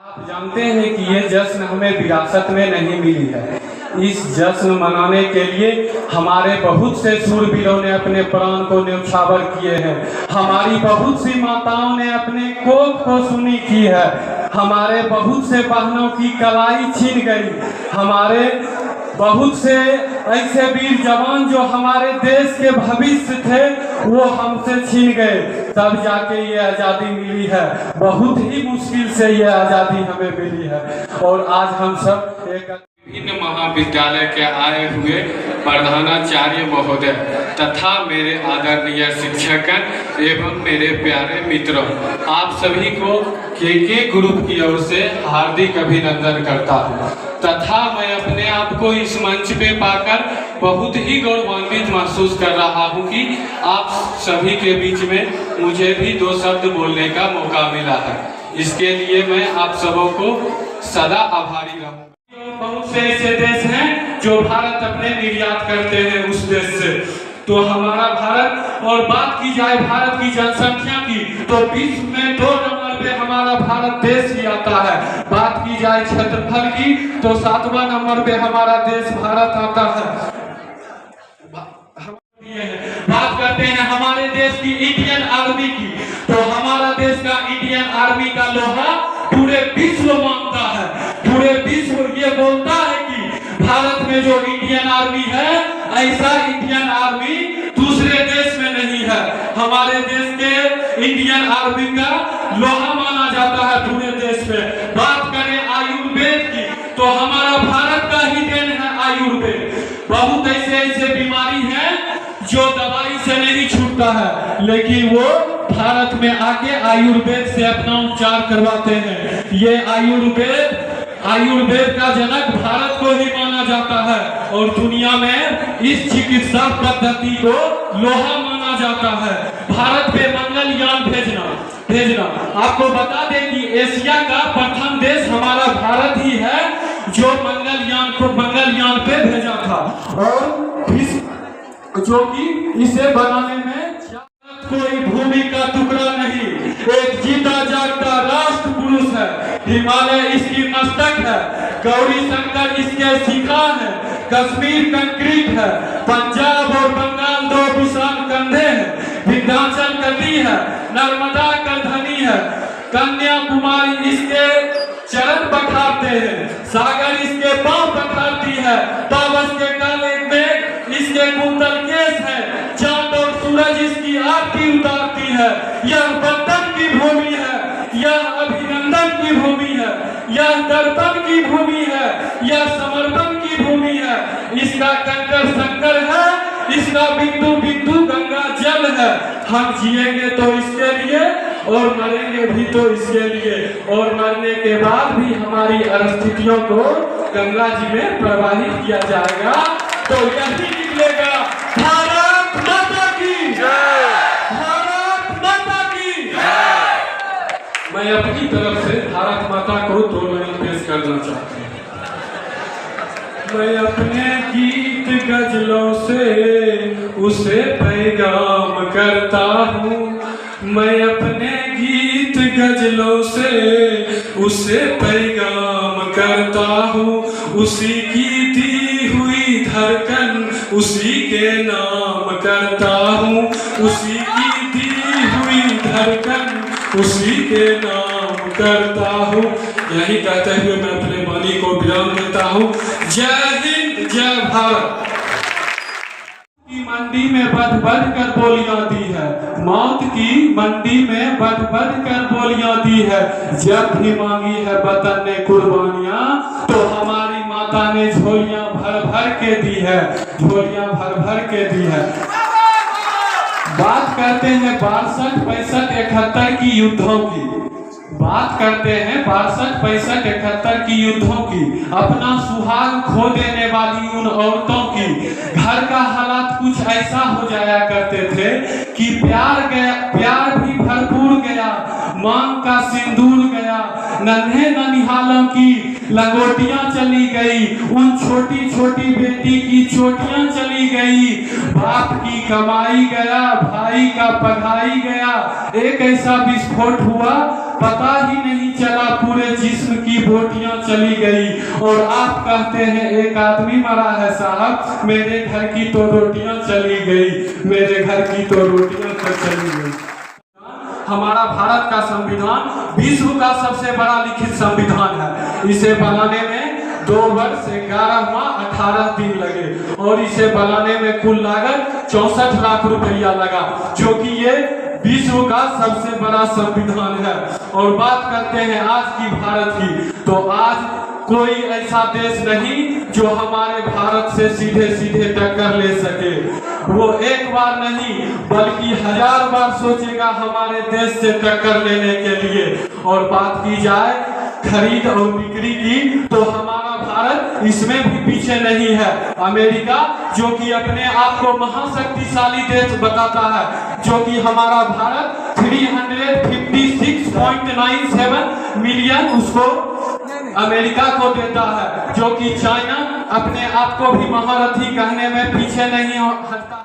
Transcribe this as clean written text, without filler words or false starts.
आप जानते हैं कि ये जश्न हमें विरासत में नहीं मिली है। इस जश्न मनाने के लिए हमारे बहुत से शूरवीरों ने अपने प्राण को न्यौछावर किए हैं। हमारी बहुत सी माताओं ने अपने कोख को सुनी की है। हमारे बहुत से बहनों की कलाई छीन गई। हमारे बहुत से ऐसे वीर जवान जो हमारे देश के भविष्य थे वो हमसे छीन गए, तब जाके ये आज़ादी मिली है। बहुत ही मुश्किल से ये आज़ादी हमें मिली है। और आज हम सब एक विभिन्न महाविद्यालय के आए हुए प्रधानाचार्य महोदय तथा मेरे आदरणीय शिक्षकगण एवं मेरे प्यारे मित्रों, आप सभी को के ग्रुप की ओर से हार्दिक अभिनंदन करता हूँ तथा मैं अपने आप को इस मंच पे पाकर बहुत ही गौरवान्वित महसूस कर रहा हूँ कि आप सभी के बीच में मुझे भी दो शब्द बोलने का मौका मिला है। इसके लिए मैं आप सबों को सदा आभारी रहूँगा। बहुत से ऐसे देश हैं जो भारत अपने निर्यात करते हैं उस देश से, तो हमारा भारत, और बात की जाए भारत की जनसंख्या की तो विश्व में 2 नंबर पे हमारा भारत देश ही आता है। बात की जाए क्षेत्रफल की तो 7वां नंबर पे हमारा देश भारत आता है। बात करते हैं हमारे देश की इंडियन आर्मी की, तो हमारा देश का इंडियन आर्मी का लोहा पूरे विश्व मांगता है। पूरे विश्व ये बोलता है कि भारत में जो इंडियन आर्मी है ऐसा इंडियन आर्मी दूसरे देश में नहीं है। हमारे देश के इंडियन आर्मी का लोहा माना जाता है पूरे देश में। बात करें आयुर्वेद की तो हमारा भारत का ही देन है आयुर्वेद। बहुत ऐसे बीमारी है जो दवाई से नहीं छूटता है, लेकिन वो भारत में आके आयुर्वेद से अपना उपचार करवाते हैं। ये आयुर्वेद का जनक भारत को ही माना जाता है और दुनिया में इस चिकित्सा पद्धति को लोहा माना जाता है। भारत पे मंगलयान भेजना आपको बता दें कि एशिया का प्रथम देश हमारा भारत ही है जो मंगलयान पे भेजा था, और जो कि इसे बनाने में कोई भूमि का टुकड़ा नहीं, एक जीता जागता राष्ट्र पुरुष है। हिमालय इसकी मस्तक है, गौरी शंकर इसके शिखा है, कश्मीर कंक्रीट है, पंजाब और बंगाल 2 विशाल कंधे हैं, विंध्याचल कटी है, नर्मदा का धनी है, कन्याकुमारी इसके चरण पखारते हैं, सागर इसके पांव पखारती है, ताबस के काले मेघ इसके कुंतल केस है, चांद और सूरज इसकी आरती उतारती है। यह बंधन की भूमि है, यह अभिनंदन की भूमि है, यह दर्पण की भूमि है, यह समर्पण की भूमि है। इसका कंकर शंकर है, इसका बिंदु बिंदु गंगा जल है। हम जिएंगे तो इसके लिए और मरेंगे भी तो इसके लिए, और मरने के बाद भी हमारी अस्थितियों को गंगा जी में प्रवाहित किया जाएगा। तो यही निकलेगा भारत माता की जय, भारत माता की जय। मैं अपनी तरफ से भारत माता को 2 लाइन पेश करना चाहता हूँ। मैं अपने गीत गजलों से उसे पैगाम करता हूँ, मैं अपने गीत गजलों से उसे पैगाम करता हूँ। उसी की दी हुई धड़कन उसी के नाम करता हूँ, उसी की दी हुई धड़कन उसी के नाम करता हूँ। यही कहते हुए मैं अपने वाणी को विराम देता हूँ। जय हिंद, जय भारत। की मंडी में बध कर बोलियां दी है, मौत की मंडी में बध कर बोलियां दी है। जब भी मांगी है वतन ने कुर्बानियां तो हमारी माता ने झोलियां भर के दी है, झोलियां भर के दी है। बात करते हैं 62, 65, 71 की युद्धों की, बात करते हैं 62, 65, 71 की युद्धों की, अपना सुहाग खो देने वाली उन औरतों की। घर का हालात कुछ ऐसा हो जाया करते थे कि प्यार भी भरपूर गया, मांग का सिंदूर गया, नन्हे ननिहालों की लंगोटियां चली गई, उन छोटी छोटी बेटी की चोटियां चली गई, बाप की कमाई गया, भाई का पढ़ाई गया। एक ऐसा विस्फोट हुआ पता ही नहीं चला पूरे जिस्म की बोटियां चली गई। और आप कहते हैं एक आदमी मरा है साहब, मेरे घर की तो रोटियां चली गई, मेरे घर की तो रोटियां चली गई। हमारा भारत का संविधान विश्व का सबसे बड़ा लिखित संविधान है। इसे बनाने में 2 वर्ष 11 माह 18 दिन लगे और इसे बनाने में कुल लागत 64 लाख रुपया लगा, जो कि ये विश्व का सबसे बड़ा संविधान है। और बात करते हैं आज की भारत की, तो आज कोई ऐसा देश नहीं जो हमारे भारत से सीधे सीधे टक्कर ले सके। वो एक बार नहीं बल्कि 1000 बार सोचेगा हमारे देश से टक्कर लेने के लिए। और बात की जाए खरीद और बिक्री की, तो हमारा भारत इसमें भी पीछे नहीं है। अमेरिका जो कि अपने आप को महाशक्तिशाली देश बताता है, जो कि हमारा भारत 356.97 मिलियन उसको अमेरिका को देता है, जो कि चाइना अपने आप को भी महारथी कहने में पीछे नहीं हटता।